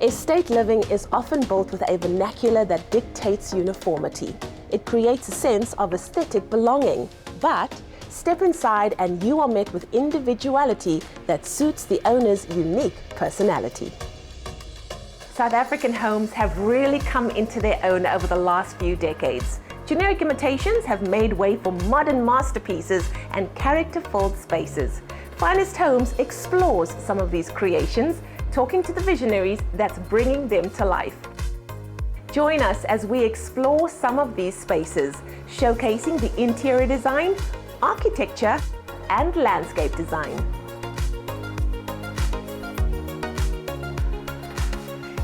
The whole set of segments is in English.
Estate living is often built with a vernacular that dictates uniformity. It creates a sense of aesthetic belonging, but step inside and you are met with individuality that suits the owner's unique personality. South African homes have really come into their own over the last few decades. Generic imitations have made way for modern masterpieces and character-filled spaces. Finest Homes explores some of these creations, talking to the visionaries that's bringing them to life. Join us as we explore some of these spaces, showcasing the interior design, architecture, and landscape design.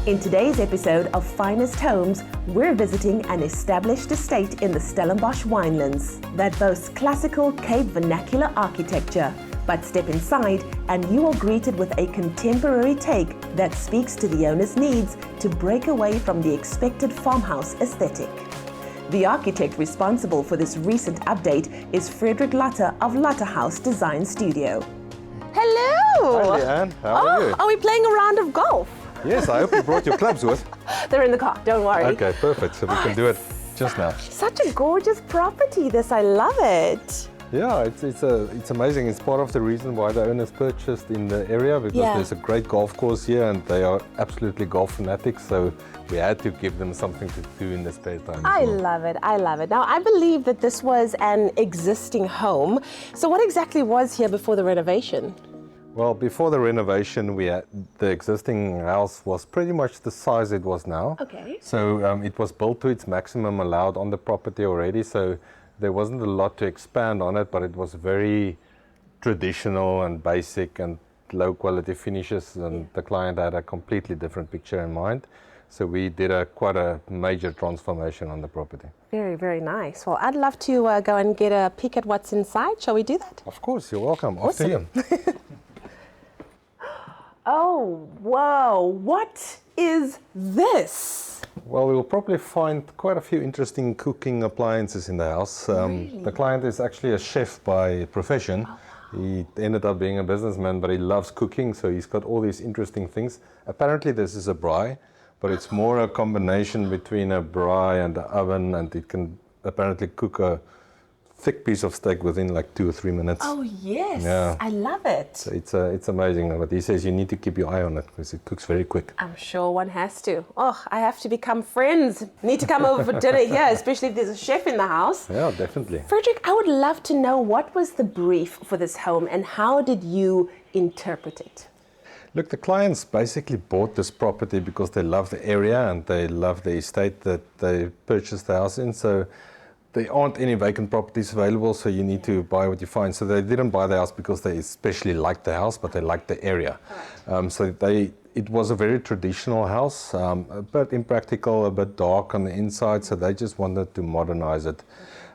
In today's episode of Finest Homes, we're visiting an established estate in the Stellenbosch winelands that boasts classical Cape vernacular architecture. But step inside and you are greeted with a contemporary take that speaks to the owner's needs to break away from the expected farmhouse aesthetic. The architect responsible for this recent update is Frederick Lotter of LotterHAUS Design Studio. Hello! Hi Leanne, how are you? Are we playing a round of golf? Yes, I hope you brought your clubs with. They're in the car, don't worry. Okay, perfect, so we can do it just now. Such a gorgeous property, this, I love it. Yeah, it's amazing. It's part of the reason why the owners purchased in the area, because there's a great golf course here and they are absolutely golf fanatics, so we had to give them something to do in their spare time. I love it, I love it. Now, I believe that this was an existing home. So what exactly was here before the renovation? Well, before the renovation, the existing house was pretty much the size it was now. Okay. So it was built to its maximum allowed on the property already, so there wasn't a lot to expand on it, but it was very traditional and basic and low quality finishes, and the client had a completely different picture in mind. So we did quite a major transformation on the property. Very, very nice. Well, I'd love to go and get a peek at what's inside. Shall we do that? Of course, you're welcome. Awesome. Off to you. Oh, whoa, what is this? Well, we will probably find quite a few interesting cooking appliances in the house. Really? The client is actually a chef by profession. He ended up being a businessman, but he loves cooking, so he's got all these interesting things. Apparently this is a braai, but it's more a combination between a braai and an oven, and it can apparently cook a thick piece of steak within like 2 or 3 minutes. Oh yes, Yeah. I love it. So it's amazing, but he says you need to keep your eye on it because it cooks very quick. I'm sure one has to. Oh, I have to become friends. Need to come over for dinner here, especially if there's a chef in the house. Yeah, definitely. Frederick, I would love to know, what was the brief for this home and how did you interpret it? Look, the clients basically bought this property because they love the area and they love the estate that they purchased the house in. So there aren't any vacant properties available, so you need to buy what you find. So they didn't buy the house because they especially liked the house, but they liked the area. It was a very traditional house, a bit impractical, a bit dark on the inside, so they just wanted to modernize it.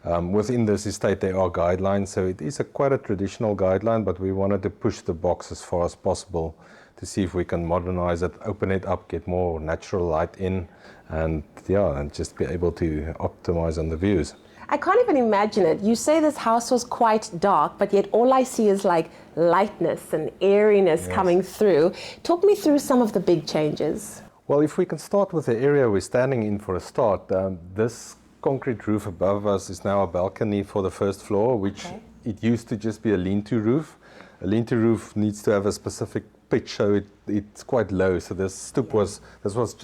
Within this estate there are guidelines, so it is quite a traditional guideline, but we wanted to push the box as far as possible to see if we can modernize it, open it up, get more natural light in, and just be able to optimize on the views. I can't even imagine it. You say this house was quite dark, but yet all I see is like lightness and airiness coming through. Talk me through some of the big changes. Well, if we can start with the area we're standing in for a start, this concrete roof above us is now a balcony for the first floor, which it used to just be a lean-to roof. A lean-to roof needs to have a specific pitch, so it's quite low. So this was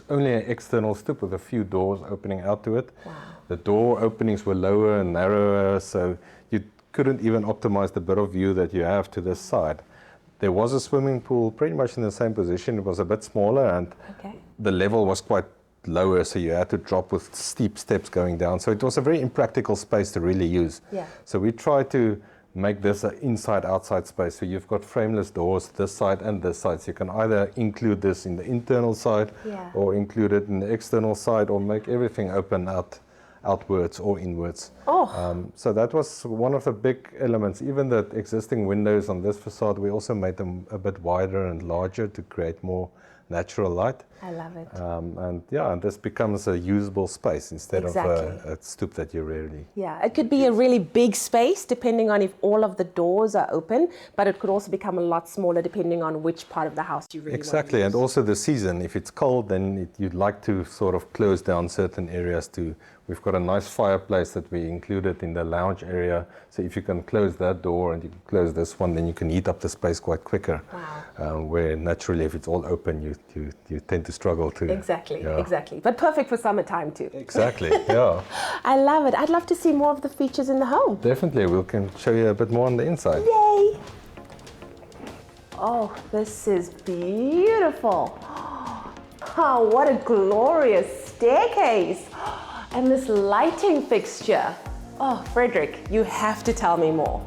only an external stoop with a few doors opening out to it. Wow. The door openings were lower and narrower, so you couldn't even optimize the bit of view that you have to this side. There was a swimming pool pretty much in the same position. It was a bit smaller and the level was quite lower, so you had to drop with steep steps going down. So it was a very impractical space to really use. So we tried to make this an inside-outside space. So you've got frameless doors this side and this side. So you can either include this in the internal side or include it in the external side, or make everything open outwards or inwards. So that was one of the big elements. Even the existing windows on this facade, we also made them a bit wider and larger to create more natural light. I love it. And yeah, and this becomes a usable space instead Exactly. of a stoop that you rarely. Yeah, it could be a really big space depending on if all of the doors are open, but it could also become a lot smaller depending on which part of the house you really Exactly, want and to use. also the season. If it's cold, then you'd like to sort of close down certain areas too. We've got a nice fireplace that we included in the lounge area. So if you can close that door and you can close this one, then you can heat up the space quite quicker. Wow. Where naturally, if it's all open, you tend to struggle to. Exactly, Yeah. exactly. But perfect for summertime too. Exactly, yeah. I love it. I'd love to see more of the features in the home. Definitely, we can show you a bit more on the inside. Yay! Oh, this is beautiful. Oh, what a glorious staircase. And this lighting fixture. Oh, Frederick, you have to tell me more.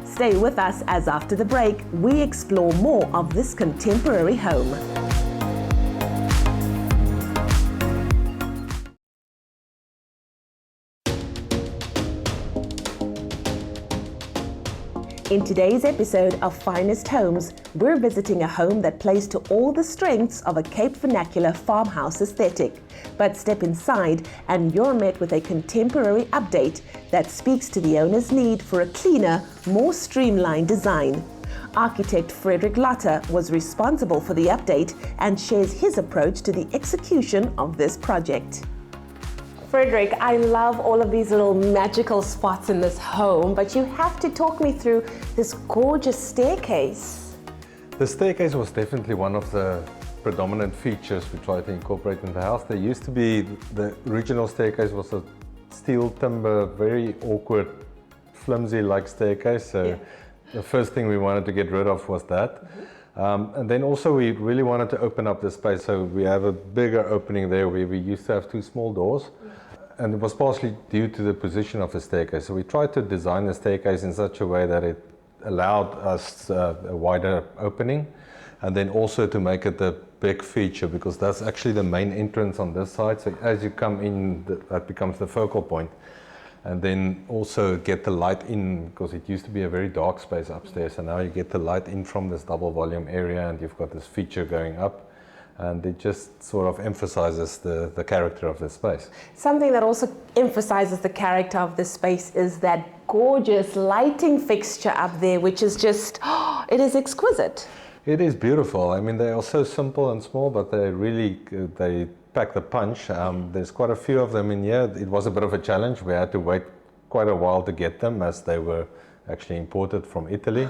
Stay with us as after the break, we explore more of this contemporary home. In today's episode of Finest Homes, we're visiting a home that plays to all the strengths of a Cape vernacular farmhouse aesthetic. But step inside and you're met with a contemporary update that speaks to the owner's need for a cleaner, more streamlined design. Architect Frederick Lotter was responsible for the update and shares his approach to the execution of this project. Frederick, I love all of these little magical spots in this home, but you have to talk me through this gorgeous staircase. The staircase was definitely one of the predominant features we tried to incorporate in the house. There used to be, the original staircase was a steel timber, very awkward, flimsy like staircase. So the first thing we wanted to get rid of was that. And then also we really wanted to open up the space, so we have a bigger opening there where we used to have two small doors. And it was partially due to the position of the staircase. So we tried to design the staircase in such a way that it allowed us a wider opening, and then also to make it a big feature, because that's actually the main entrance on this side. So as you come in, that becomes the focal point. And then also get the light in, because it used to be a very dark space upstairs, and now you get the light in from this double volume area, and you've got this feature going up, and it just sort of emphasizes the character of the space. Something that also emphasizes the character of this space is that gorgeous lighting fixture up there, which is just, it is exquisite. It is beautiful. I mean, they are so simple and small, but they really, they pack the punch. There's quite a few of them in here. It was a bit of a challenge. We had to wait quite a while to get them, as they were actually imported from Italy.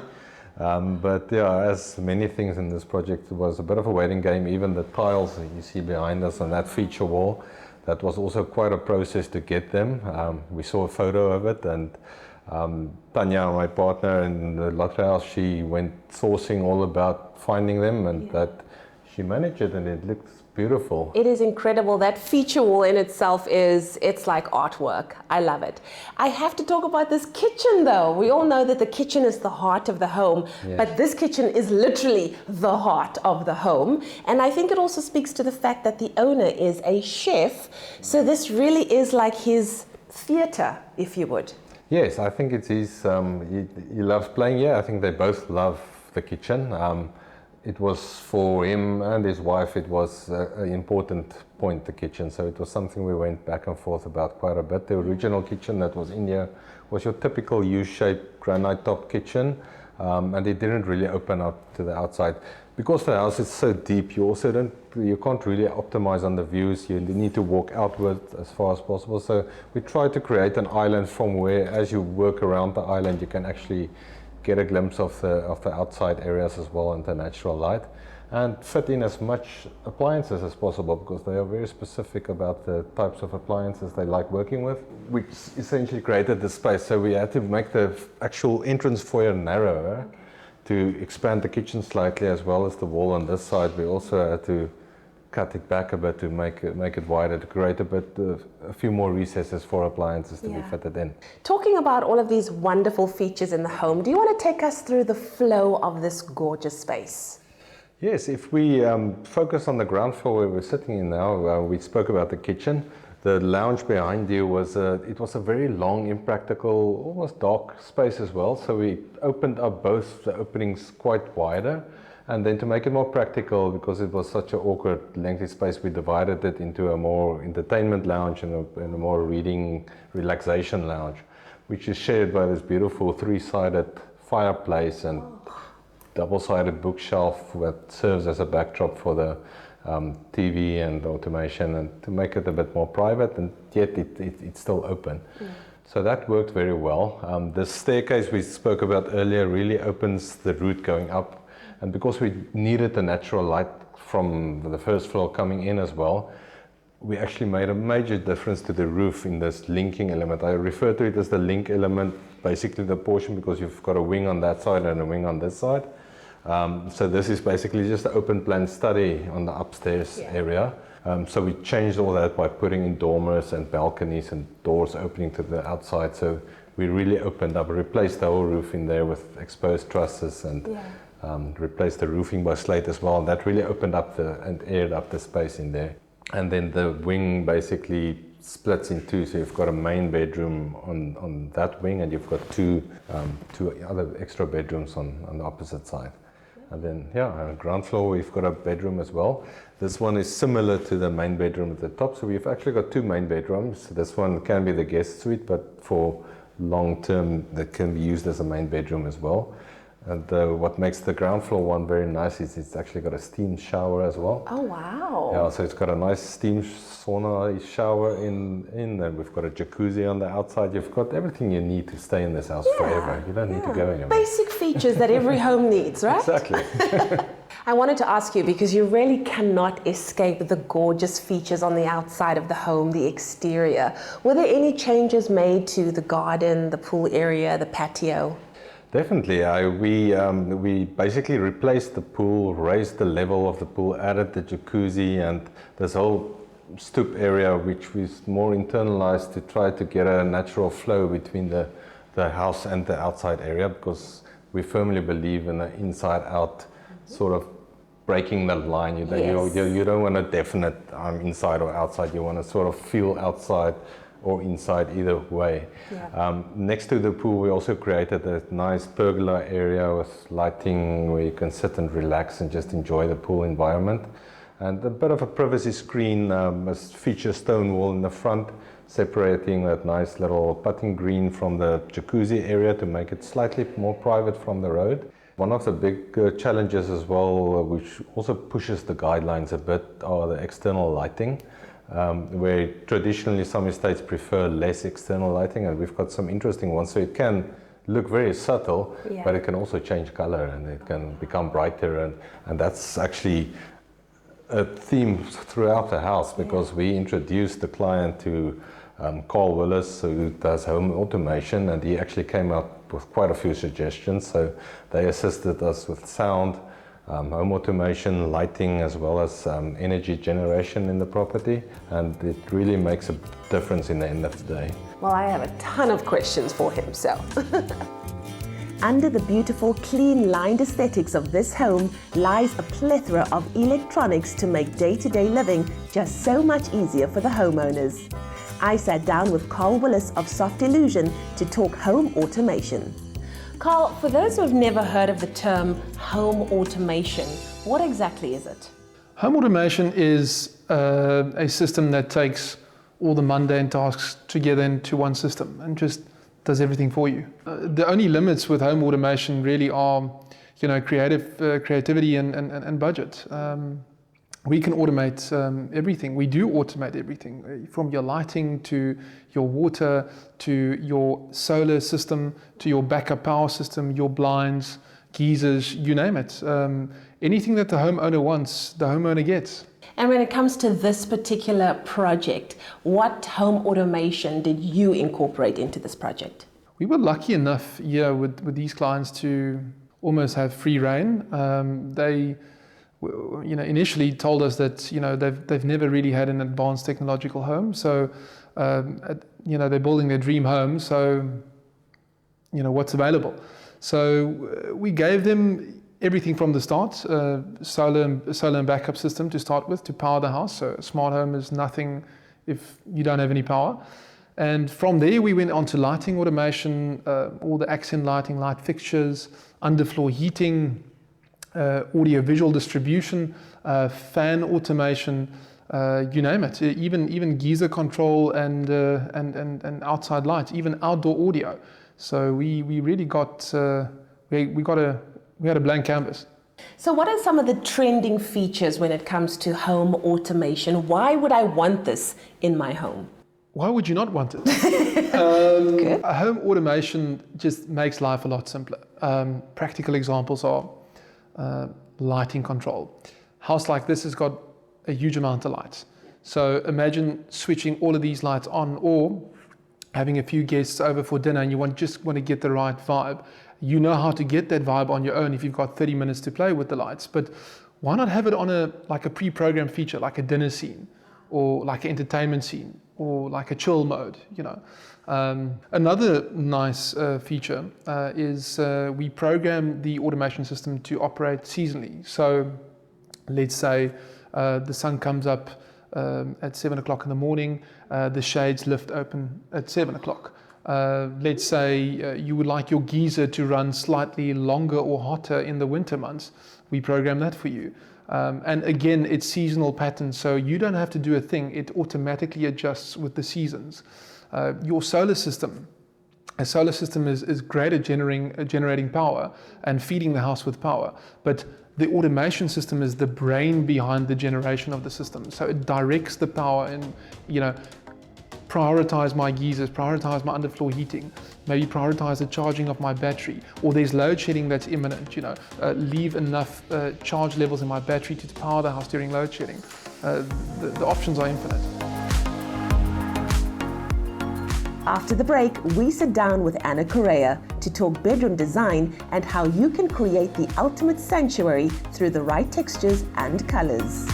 But yeah, as many things in this project, it was a bit of a waiting game. Even the tiles that you see behind us on that feature wall, that was also quite a process to get them. We saw a photo of it, and Tanya, my partner in the LotterHAUS, she went sourcing all about finding them, and that she managed it, and it looks beautiful. It is incredible. That feature wall in itself it's like artwork. I love it. I have to talk about this kitchen though. We all know that the kitchen is the heart of the home, but this kitchen is literally the heart of the home. And I think it also speaks to the fact that the owner is a chef. So this really is like his theater, if you would. Yes, I think it's his, he loves playing here. I think they both love the kitchen. It was for him and his wife, it was an important point, the kitchen. So it was something we went back and forth about quite a bit. The original kitchen that was in here was your typical U-shaped granite top kitchen, and it didn't really open up to the outside. Because the house is so deep, you can't really optimize on the views. You need to walk outward as far as possible. So we tried to create an island from where, as you work around the island, you can actually get a glimpse of the outside areas as well, and the natural light, and fit in as much appliances as possible, because they are very specific about the types of appliances they like working with, which essentially created the space. So we had to make the actual entrance foyer narrower to expand the kitchen slightly, as well as the wall on this side. We also had to cut it back a bit to make it wider, to create a few more recesses for appliances to be fitted in. Talking about all of these wonderful features in the home, do you want to take us through the flow of this gorgeous space? Yes, if we focus on the ground floor where we're sitting in now, we spoke about the kitchen. The lounge behind you was it was a very long, impractical, almost dark space as well. So we opened up both the openings quite wider. And then to make it more practical, because it was such an awkward, lengthy space, we divided it into a more entertainment lounge and a more reading, relaxation lounge, which is shared by this beautiful three-sided fireplace and double-sided bookshelf that serves as a backdrop for the TV and automation, and to make it a bit more private, and yet it's still open. So that worked very well. The staircase we spoke about earlier really opens the route going up. And because we needed the natural light from the first floor coming in as well, we actually made a major difference to the roof in this linking element. I refer to it as the link element, basically the portion, because you've got a wing on that side and a wing on this side. So this is basically just an open plan study on the upstairs area. So we changed all that by putting in dormers and balconies and doors opening to the outside. So we really opened up, replaced the whole roof in there with exposed trusses, and replaced the roofing by slate as well. And that really opened up and aired up the space in there. And then the wing basically splits in two. So you've got a main bedroom on that wing, and you've got two other extra bedrooms on the opposite side. And then, on the ground floor, we've got a bedroom as well. This one is similar to the main bedroom at the top. So we've actually got two main bedrooms. This one can be the guest suite, but for long term, that can be used as a main bedroom as well. And what makes the ground floor one very nice is it's actually got a steam shower as well. Oh, wow. Yeah, so it's got a nice steam sauna shower in, and we've got a jacuzzi on the outside. You've got everything you need to stay in this house forever. You don't need to go anywhere. Basic features that every home needs, right? Exactly. I wanted to ask you, because you really cannot escape the gorgeous features on the outside of the home, the exterior. Were there any changes made to the garden, the pool area, the patio? Definitely. We basically replaced the pool, raised the level of the pool, added the jacuzzi and this whole stoop area, which was more internalized to try to get a natural flow between the house and the outside area, because we firmly believe in the inside-out sort of breaking the line. You don't want a definite inside or outside. You want to sort of feel outside or inside, either way. Next to the pool, we also created a nice pergola area with lighting where you can sit and relax and just enjoy the pool environment. And a bit of a privacy screen, a feature stone wall in the front, separating that nice little putting green from the jacuzzi area to make it slightly more private from the road. One of the big challenges as well, which also pushes the guidelines a bit, are the external lighting. Where traditionally some estates prefer less external lighting, and we've got some interesting ones. So it can look very subtle, but it can also change color and it can become brighter, and that's actually a theme throughout the house, because we introduced the client to Carl Willis, who does home automation, and he actually came up with quite a few suggestions. So they assisted us with sound, home automation, lighting, as well as energy generation in the property, and it really makes a difference in the end of the day. Well, I have a ton of questions for him, so. Under the beautiful, clean-lined aesthetics of this home lies a plethora of electronics to make day-to-day living just so much easier for the homeowners. I sat down with Carl Willis of Soft Illusion to talk home automation. Carl, for those who have never heard of the term home automation, what exactly is it? Home automation is a system that takes all the mundane tasks together into one system and just does everything for you. The only limits with home automation really are, creativity and budget. We can automate everything. We do automate everything, from your lighting to your water, to your solar system, to your backup power system, your blinds, geysers, you name it. Anything that the homeowner wants, the homeowner gets. And when it comes to this particular project, what home automation did you incorporate into this project? We were lucky enough with these clients to almost have free rein. They initially told us that they've never really had an advanced technological home, so they're building their dream home, so what's available. So we gave them everything from the start, solar and backup system to start with, to power the house. So a smart home is nothing if you don't have any power. And from there we went on to lighting automation, all the accent lighting, light fixtures, underfloor heating, audio-visual distribution, fan automation, you name it. Even geyser control and outside lights, even outdoor audio. So we really got we had a blank canvas. So what are some of the trending features when it comes to home automation? Why would I want this in my home? Why would you not want it? Home automation just makes life a lot simpler. Practical examples are lighting control. House like this has got a huge amount of lights. So imagine switching all of these lights on, or having a few guests over for dinner and you just want to get the right vibe. You know how to get that vibe on your own if you've got 30 minutes to play with the lights, but why not have it on a pre-programmed feature, like a dinner scene, or like an entertainment scene, or like a chill mode, you know. Another nice feature is we program the automation system to operate seasonally. So let's say the sun comes up at 7 o'clock in the morning, the shades lift open at 7 o'clock. Let's say you would like your geyser to run slightly longer or hotter in the winter months. We program that for you. And again, it's seasonal patterns, so you don't have to do a thing. It automatically adjusts with the seasons. Your solar system, a solar system is great at generating power and feeding the house with power, but the automation system is the brain behind the generation of the system. So it directs the power and, you know, prioritize my geysers, prioritize my underfloor heating, maybe prioritize the charging of my battery, or there's load shedding that's imminent, you know, leave enough charge levels in my battery to power the house during load shedding. The options are infinite. After the break, we sit down with Anna Correa to talk bedroom design and how you can create the ultimate sanctuary through the right textures and colors.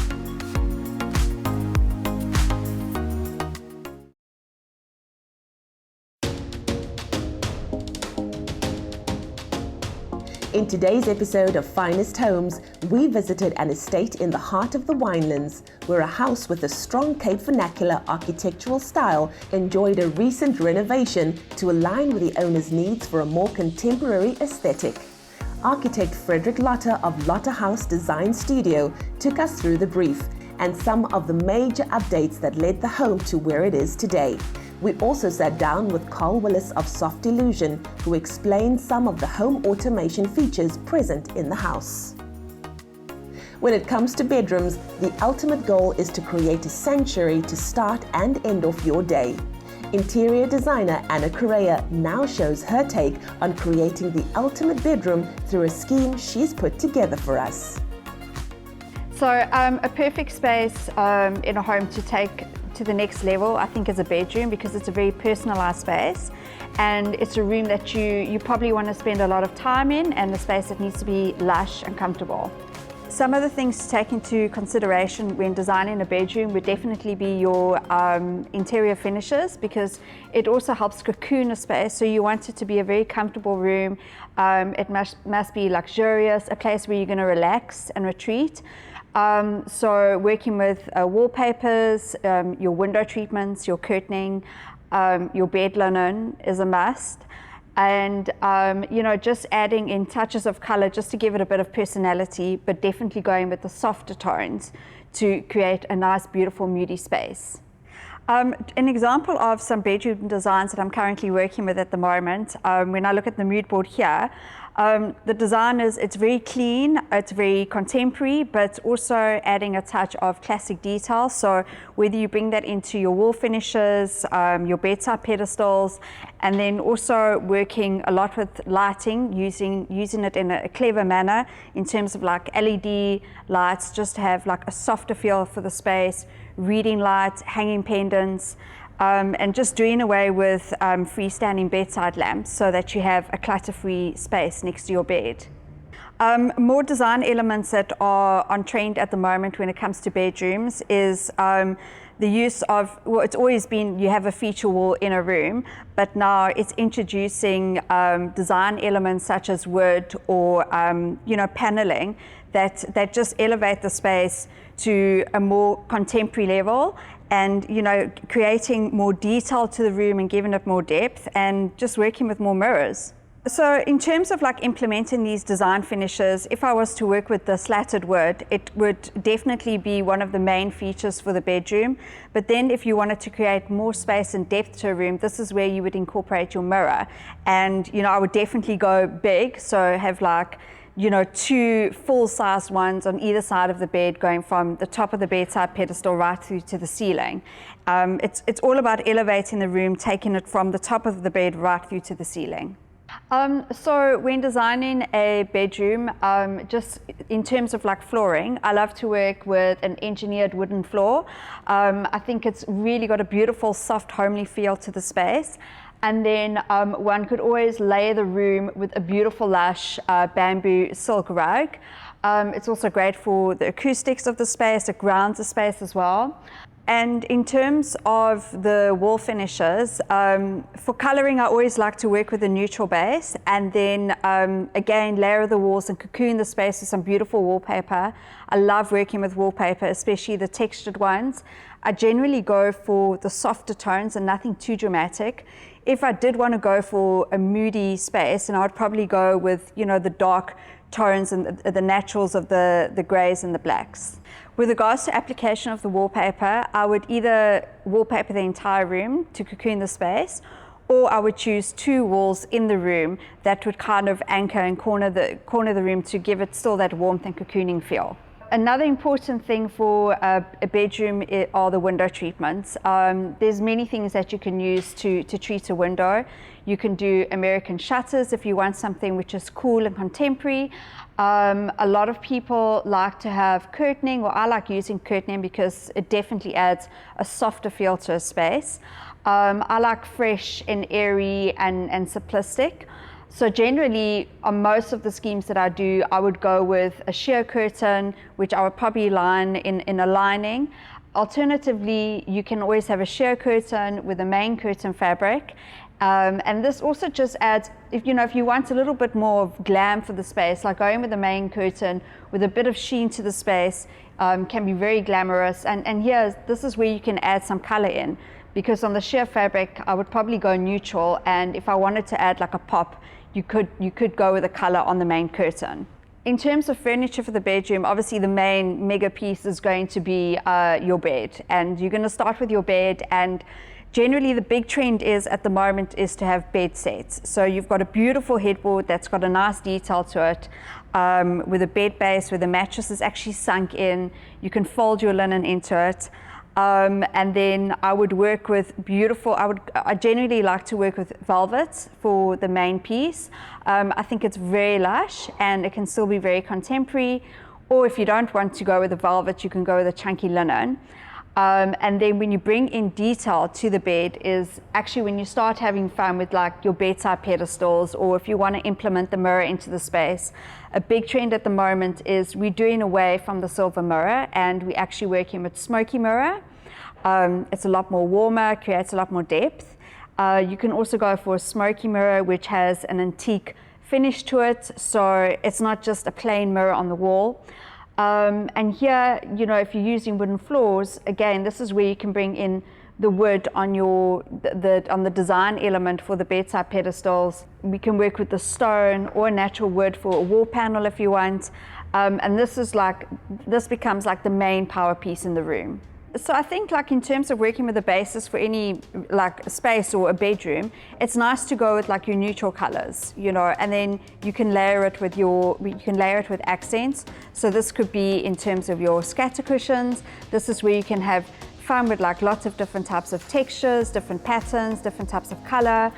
In today's episode of Finest Homes, we visited an estate in the heart of the Winelands, where a house with a strong Cape vernacular architectural style enjoyed a recent renovation to align with the owner's needs for a more contemporary aesthetic. Architect Frederick Lotter of LotterHAUS Design Studio took us through the brief and some of the major updates that led the home to where it is today. We also sat down with Carl Willis of Soft Illusion, who explained some of the home automation features present in the house. When it comes to bedrooms, the ultimate goal is to create a sanctuary to start and end off your day. Interior designer Anna Correa now shows her take on creating the ultimate bedroom through a scheme she's put together for us. So a perfect space in a home to take to the next level, I think, is a bedroom, because it's a very personalized space and it's a room that you probably want to spend a lot of time in, and the space that needs to be lush and comfortable. Some of the things to take into consideration when designing a bedroom would definitely be your interior finishes, because it also helps cocoon a space. So you want it to be a very comfortable room. It must be luxurious, a place where you're going to relax and retreat. So working with wallpapers, your window treatments, your curtaining, your bed linen is a must. And you know, just adding in touches of color just to give it a bit of personality, but definitely going with the softer tones to create a nice, beautiful, moody space. An example of some bedroom designs that I'm currently working with at the moment, when I look at the mood board here, the design it's very clean, it's very contemporary, but also adding a touch of classic detail. So whether you bring that into your wall finishes, your bedside pedestals, and then also working a lot with lighting, using it in a clever manner in terms of like LED lights, just to have like a softer feel for the space, reading lights, hanging pendants, and just doing away with freestanding bedside lamps so that you have a clutter-free space next to your bed. More design elements that are on trend at the moment when it comes to bedrooms is the use of, well, it's always been you have a feature wall in a room, but now it's introducing design elements such as wood or you know, paneling that just elevate the space to a more contemporary level, and you know, creating more detail to the room and giving it more depth, and just working with more mirrors. So in terms of like implementing these design finishes, if I was to work with the slatted wood, it would definitely be one of the main features for the bedroom. But then if you wanted to create more space and depth to a room, this is where you would incorporate your mirror. And, you know, I would definitely go big. So have like, you know, 2 full-size ones on either side of the bed, going from the top of the bedside pedestal right through to the ceiling. It's all about elevating the room, taking it from the top of the bed right through to the ceiling. So when designing a bedroom, just in terms of like flooring, I love to work with an engineered wooden floor. I think it's really got a beautiful, soft, homely feel to the space. And then one could always layer the room with a beautiful lush bamboo silk rug. It's also great for the acoustics of the space. It grounds the space as well. And in terms of the wall finishes, for colouring I always like to work with a neutral base, and then again layer the walls and cocoon the space with some beautiful wallpaper. I love working with wallpaper, especially the textured ones. I generally go for the softer tones and nothing too dramatic. If I did want to go for a moody space, then I would probably go with, you know, the dark tones and the naturals of the greys and the blacks. With regards to application of the wallpaper, I would either wallpaper the entire room to cocoon the space, or I would choose 2 walls in the room that would kind of anchor and corner the room to give it still that warmth and cocooning feel. Another important thing for a bedroom are the window treatments. There's many things that you can use to treat a window. You can do American shutters if you want something which is cool and contemporary. A lot of people like to have curtaining, or I like using curtaining because it definitely adds a softer feel to a space. I like fresh and airy and simplistic. So generally, on most of the schemes that I do, I would go with a sheer curtain, which I would probably line in a lining. Alternatively, you can always have a sheer curtain with a main curtain fabric. And this also just adds, if you want a little bit more of glam for the space, like going with the main curtain with a bit of sheen to the space can be very glamorous. And here, this is where you can add some color in. Because on the sheer fabric, I would probably go neutral, and if I wanted to add like a pop, you could go with a color on the main curtain. In terms of furniture for the bedroom, obviously the main mega piece is going to be your bed, and you're going to start with your bed. And generally the big trend at the moment is to have bed sets. So you've got a beautiful headboard that's got a nice detail to it, with a bed base where the mattress is actually sunk in. You can fold your linen into it. And then I would work with I generally like to work with velvet for the main piece. I think it's very lush and it can still be very contemporary. Or if you don't want to go with the velvet, you can go with a chunky linen. And then when you bring in detail to the bed is actually when you start having fun with like your bedside pedestals, or if you want to implement the mirror into the space. A big trend at the moment is we're doing away from the silver mirror and we're actually working with smoky mirror. It's a lot more warmer, creates a lot more depth. You can also go for a smoky mirror which has an antique finish to it, so it's not just a plain mirror on the wall. And here, if you're using wooden floors, again, this is where you can bring in the wood on on the design element for the bedside pedestals. We can work with the stone or natural wood for a wall panel if you want. And this becomes like the main power piece in the room. So I think like in terms of working with a basis for any like space or a bedroom, it's nice to go with like your neutral colors, and then you can layer it with accents. So this could be in terms of your scatter cushions. This is where you can have fun with like lots of different types of textures, different patterns, different types of color.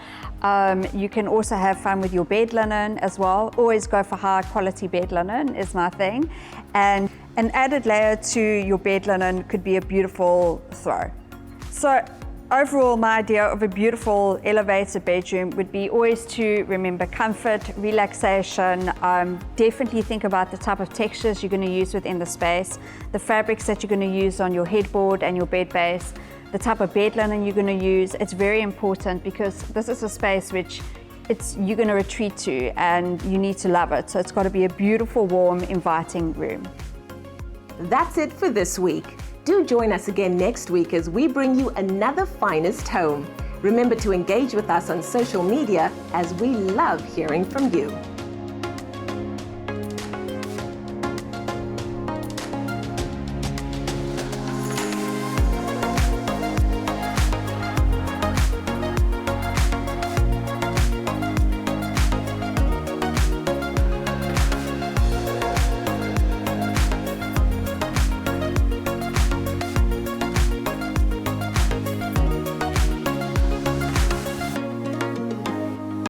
You can also have fun with your bed linen as well. Always go for high quality bed linen is my thing. And an added layer to your bed linen could be a beautiful throw. So overall, my idea of a beautiful elevated bedroom would be always to remember comfort, relaxation, definitely think about the type of textures you're going to use within the space, the fabrics that you're going to use on your headboard and your bed base, the type of bed linen you're going to use. It's very important because this is a space which you're going to retreat to and you need to love it. So it's got to be a beautiful, warm, inviting room. That's it for this week. Do join us again next week as we bring you another finest home. Remember to engage with us on social media, as we love hearing from you.